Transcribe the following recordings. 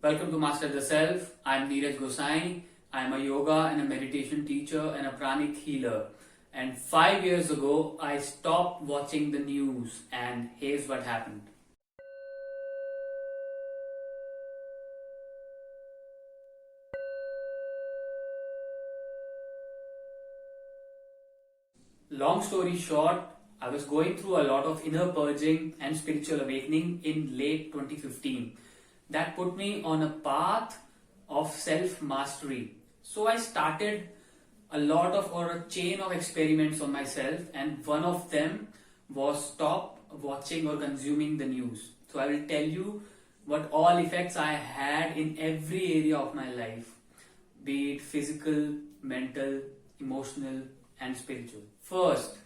Welcome to Master the Self. I'm Neeraj Gosain. I'm a yoga and a meditation teacher and a Pranic Healer. And 5 years ago, I stopped watching the news, and here's what happened. Long story short, I was going through a lot of inner purging and spiritual awakening in late 2015. That put me on a path of self mastery. So I started a chain of experiments on myself, and one of them was stop watching or consuming the news. So I will tell you what all effects I had in every area of my life, be it physical, mental, emotional, and spiritual. First,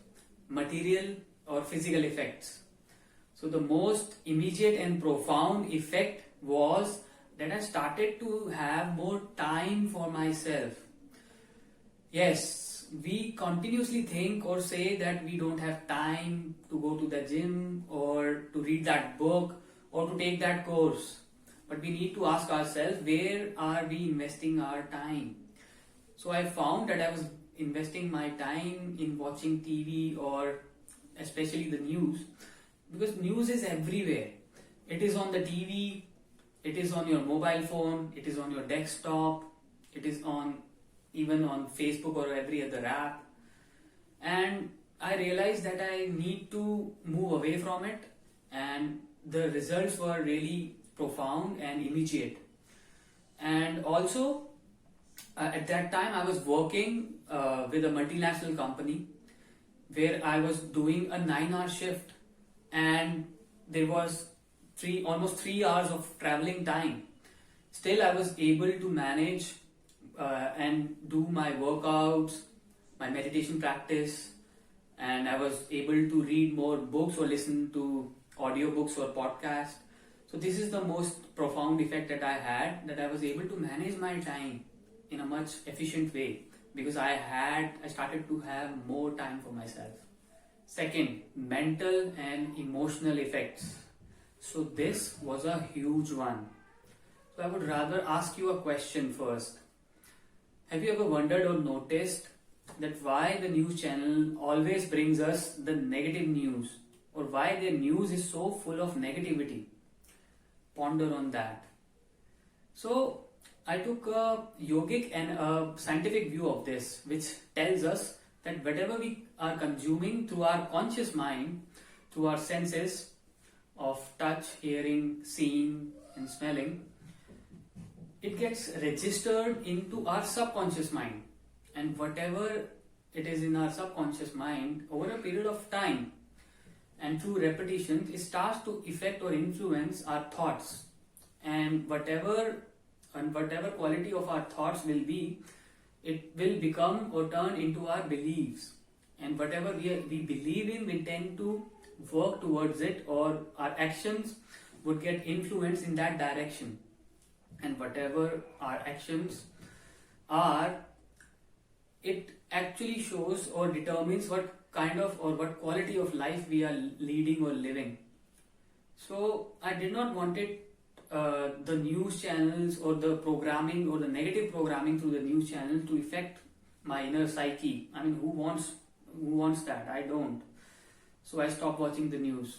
material or physical effects. So the most immediate and profound effect was that I started to have more time for myself. Yes, we continuously think or say that we don't have time to go to the gym or to read that book or to take that course. But we need to ask ourselves, where are we investing our time? So I found that I was investing my time in watching TV or especially the news, because news is everywhere. It is on the TV, it is on your mobile phone, it is on your desktop, it is on even on Facebook or every other app. And I realized that I need to move away from it, and the results were really profound and immediate. And also, at that time, I was working with a multinational company where I was doing a 9-hour shift, and there was almost 3 hours of traveling time. Still, I was able to manage and do my workouts, my meditation practice, and I was able to read more books or listen to audiobooks or podcasts. So this is the most profound effect that I had, that I was able to manage my time in a much efficient way, because I started to have more time for myself. Second, mental and emotional effects. So this was a huge one. So I would rather ask you a question first. Have you ever wondered or noticed that why the news channel always brings us the negative news, or why their news is so full of negativity? Ponder on that. So I took a yogic and a scientific view of this, which tells us that whatever we are consuming through our conscious mind, through our senses of touch, hearing, seeing, and smelling, it gets registered into our subconscious mind. And whatever it is in our subconscious mind, over a period of time and through repetition, it starts to affect or influence our thoughts. And whatever quality of our thoughts will be, it will become or turn into our beliefs. And whatever we believe in, we tend to work towards it, or our actions would get influenced in that direction. And whatever our actions are, it actually shows or determines what kind of or what quality of life we are leading or living. So I did not want the news channels or the programming or the negative programming through the news channel to affect my inner psyche. I mean, who wants that? I don't. So I stopped watching the news.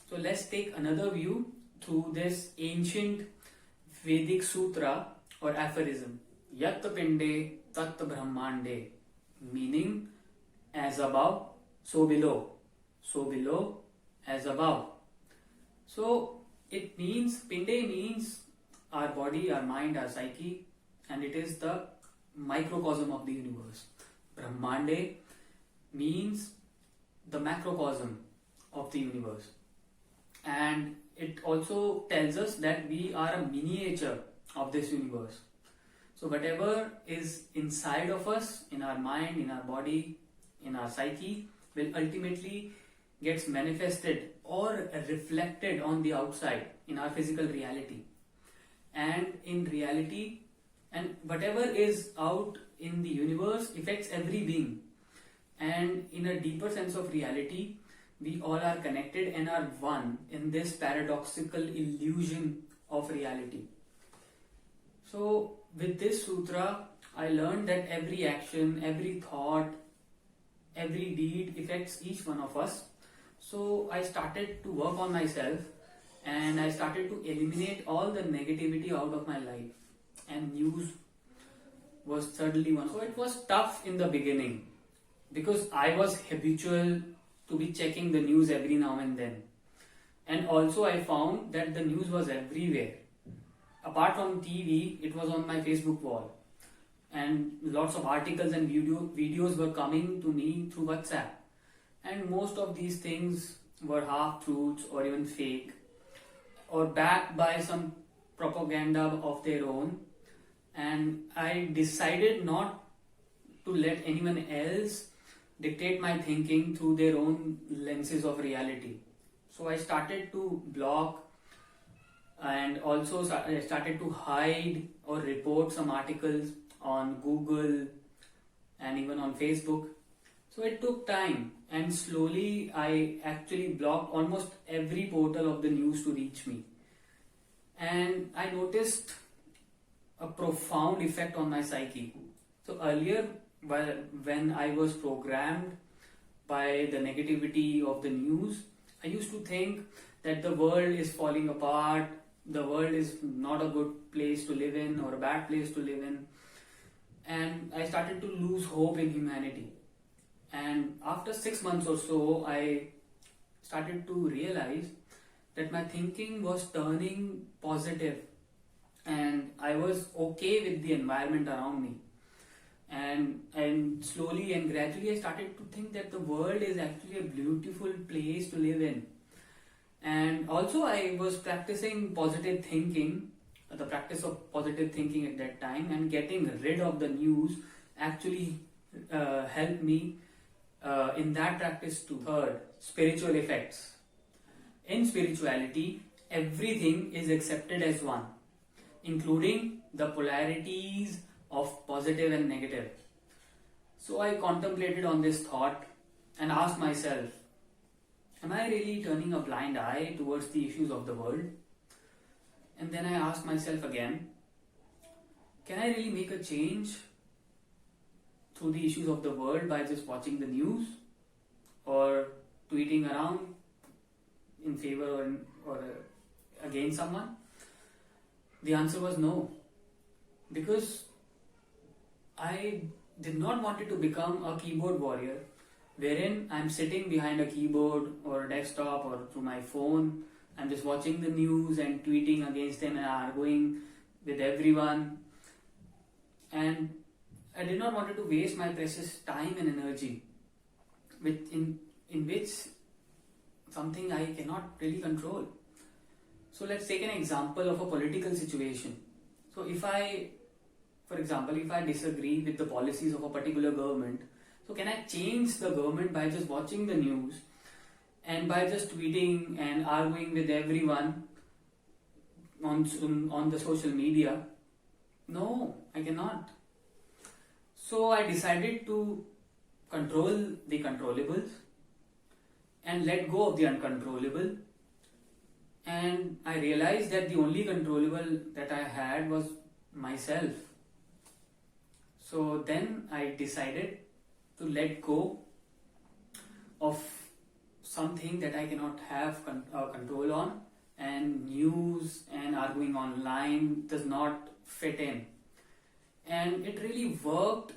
So let's take another view through this ancient Vedic sutra or aphorism. Yat pinde tat brahmande, meaning as above, so below. So below, as above. So it means, pinde means our body, our mind, our psyche, and it is the microcosm of the universe. Brahmande means the macrocosm of the universe. And it also tells us that we are a miniature of this universe. So whatever is inside of us, in our mind, in our body, in our psyche, will ultimately gets manifested or reflected on the outside in our physical reality. And in reality, and whatever is out in the universe affects every being. And in a deeper sense of reality, we all are connected and are one in this paradoxical illusion of reality. So with this sutra, I learned that every action, every thought, every deed affects each one of us. So I started to work on myself and I started to eliminate all the negativity out of my life. And news was certainly one. So it was tough in the beginning because I was habitual to be checking the news every now and then. And also I found that the news was everywhere. Apart from TV, it was on my Facebook wall. And lots of articles and videos were coming to me through WhatsApp. And most of these things were half-truths or even fake or backed by some propaganda of their own. And I decided not to let anyone else dictate my thinking through their own lenses of reality. So I started to block and also I started to hide or report some articles on Google and even on Facebook. So it took time and slowly I actually blocked almost every portal of the news to reach me. And I noticed a profound effect on my psyche. So earlier, when I was programmed by the negativity of the news, I used to think that the world is falling apart, the world is not a good place to live in or a bad place to live in. And I started to lose hope in humanity. And after 6 months or so, I started to realize that my thinking was turning positive and I was okay with the environment around me. And slowly and gradually I started to think that the world is actually a beautiful place to live in. And also I was practicing positive thinking, the practice of positive thinking at that time, and getting rid of the news actually helped me in that practice too. Third, spiritual effects. In spirituality, everything is accepted as one, including the polarities of positive and negative. So I contemplated on this thought and asked myself, am I really turning a blind eye towards the issues of the world? And then I asked myself again, can I really make a change through the issues of the world by just watching the news or tweeting around in favor or against someone? The answer was no, because I did not want it to become a keyboard warrior wherein I'm sitting behind a keyboard or a desktop or through my phone. I'm just watching the news and tweeting against them and arguing with everyone. And I did not want to waste my precious time and energy in which something I cannot really control. So let's take an example of a political situation. So for example, if I disagree with the policies of a particular government, so can I change the government by just watching the news and by just tweeting and arguing with everyone on the social media? No, I cannot. So I decided to control the controllables and let go of the uncontrollable. And I realized that the only controllable that I had was myself. So then I decided to let go of something that I cannot have control on, and news and arguing online does not fit in. And it really worked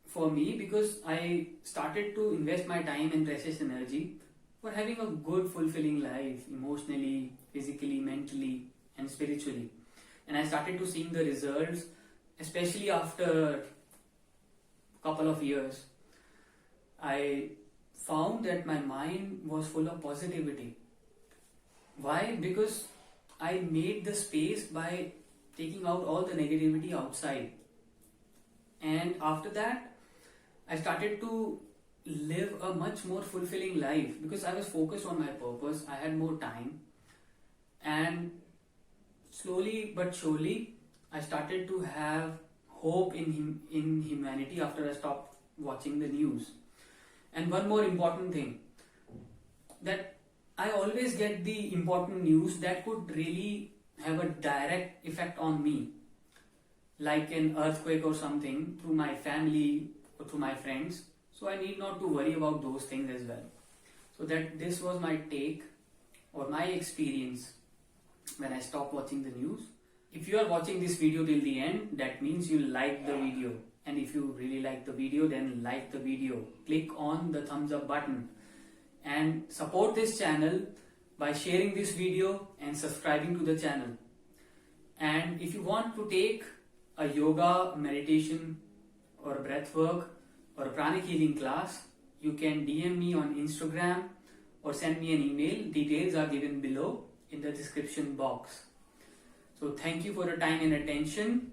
for me because I started to invest my time and precious energy for having a good, fulfilling life emotionally, physically, mentally, and spiritually. And I started to see the results, especially after a couple of years. I found that my mind was full of positivity. Why? Because I made the space by taking out all the negativity outside. And after that, I started to live a much more fulfilling life because I was focused on my purpose. I had more time. And slowly but surely, I started to have hope in humanity after I stopped watching the news. And one more important thing, that I always get the important news that could really have a direct effect on me. like an earthquake or something through my family or through my friends. So I need not to worry about those things as well. So that this was my take or my experience when I stopped watching the news. If you are watching this video till the end, that means you like the video. And if you really like the video, then like the video. Click on the thumbs up button and support this channel by sharing this video and subscribing to the channel. And if you want to take a yoga, meditation or a breathwork or a pranic healing class, you can DM me on Instagram or send me an email. Details are given below in the description box. So thank you for your time and attention.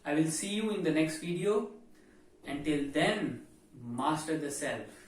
I will see you in the next video. Until then, master the self.